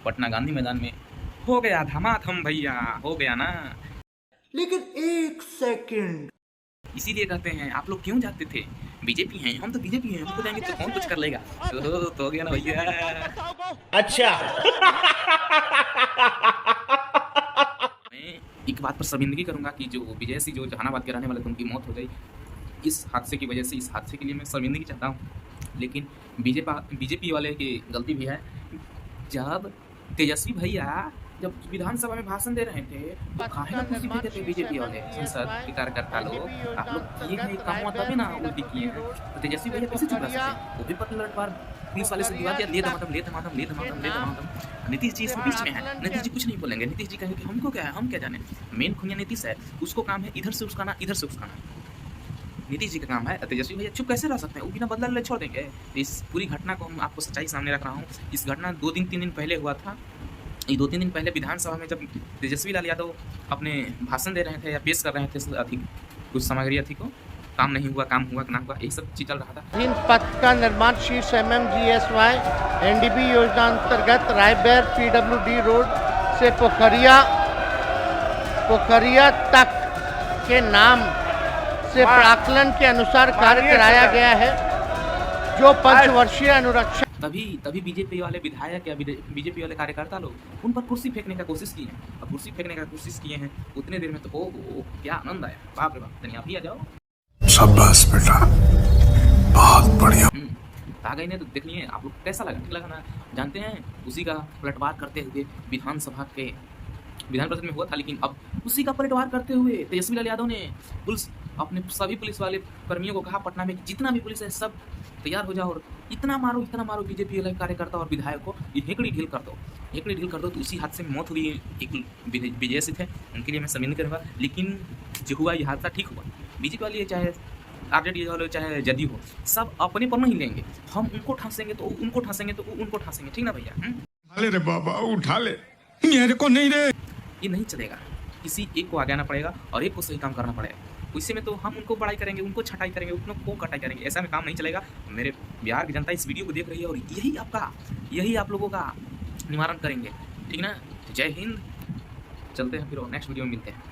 पटना गांधी मैदान में हो गया धमाधम भैया, हो गया ना। लेकिन एक सेकंड, इसीलिए कहते हैं आप लोग क्यों जाते थे, बीजेपी हैं हम, तो बीजेपी हैं, हमको जाएंगे तो कौन कुछ कर लेगा। तो हो गया ना भैया। अच्छा। मैं एक बात पर शर्मिंदगी करूंगा कि जो विजय सिंह जो जहानाबाद के रहने वाले थे उनकी मौत हो गई इस हादसे की वजह से। इस हादसे के लिए मैं शर्मिंदगी चाहता हूँ, लेकिन बीजेपी वाले की गलती भी है। जब तेजस्वी भैया जब विधानसभा में भाषण दे रहे थे तो काहे ना कुर्सी फेंके थे बीजेपी वाले संसद के कार्यकर्ता लोग। आप लोग किए हैं एक काम तभी ना उल्टी किए हैं, तो तेजस्वी भैया कैसे चुप रह सकते? वो भी पतला लटवार पुलिस वाले से दिवा दिया, ले धमाधम ले धमाधम ले धमाधम ले धमाधम। नीतीश जी इसमें बीच में है, नीतीश जी कुछ नहीं बोलेंगे। नीतीश जी कहेंगे हमको क्या है, हम क्या जाने। मेन खुनिया नीतीश है, उसको काम है इधर से उसकाना इधर से उसकाना। नीतीश जी का काम है। तेजस्वी भैया चुप कैसे रह सकते हैं? वो बिना बदला ले छोड़ देंगे? इस पूरी घटना को हम आपको सच्चाई सामने रख रहा हूँ। इस घटना 2-3 दिन पहले हुआ था। ये 2-3 दिन पहले विधानसभा में जब तेजस्वी लाल यादव अपने भाषण दे रहे थे या पेश कर रहे थे अधिक कुछ सामग्री अधिक को, काम नहीं हुआ, काम हुआ कि ना हुआ, यही सब चीज चल रहा था। इन पथ का निर्माण शीर्ष MMGSY NDB योजना अंतर्गत रायबेर PWD रोड से पोखरिया तक के नाम से प्राकलन के अनुसार कार्य कराया गया है, जो पंचवर्षीय अनुरक्षण। तभी बीजेपी वाले विधायक या बीजेपी वाले कार्यकर्ता लोग उन पर कुर्सी फेंकने का कोशिश किए हैं। अब कुर्सी फेंकने का कोशिश किए हैं उतने देर में तो ओ क्या आनंद आया, बाप रे बाप। आप ही आ जाओ। शाबाश बेटा, बहुत बढ़िया। आ गए ने तो देख लिए आप लोग, कैसा लगा? ठीक लगा ना? जानते हैं उसी का पलटवार करते हुए विधान परिषद में हुआ था, लेकिन अब उसी का पलटवार करते हुए तेजस्वी लाल यादव ने अपने सभी पुलिस वाले कर्मियों को कहा पटना में कि जितना भी पुलिस है सब तैयार हो जाओ और इतना मारो बीजेपी वाले कार्यकर्ता और विधायक को, ये हेकड़ी ढील कर दो। तो उसी हादसे में मौत हुई एक विजय सिंह थे, उनके लिए मैं शर्मिंदा करूँगा। लेकिन जो हुआ ये हादसा ठीक हुआ। बीजेपी वाले चाहे RJD वाले चाहे जदयू हो, सब अपने पर नहीं लेंगे। हम उनको ठांसेंगे तो उनको ठांसेंगे, ठीक ना भैया? रे बाबा उठा ले, मेरे को नहीं रे। ये नहीं चलेगा, किसी एक को आगे आना पड़ेगा और एक को सही काम करना पड़ेगा। उसी में तो हम उनको बड़ाई करेंगे, उनको छटाई करेंगे, उनको कटाई करेंगे, ऐसा में काम नहीं चलेगा। मेरे बिहार की जनता इस वीडियो को देख रही है और यही आप लोगों का निवारण करेंगे, ठीक ना? जय हिंद। चलते हैं फिर नेक्स्ट वीडियो में मिलते हैं।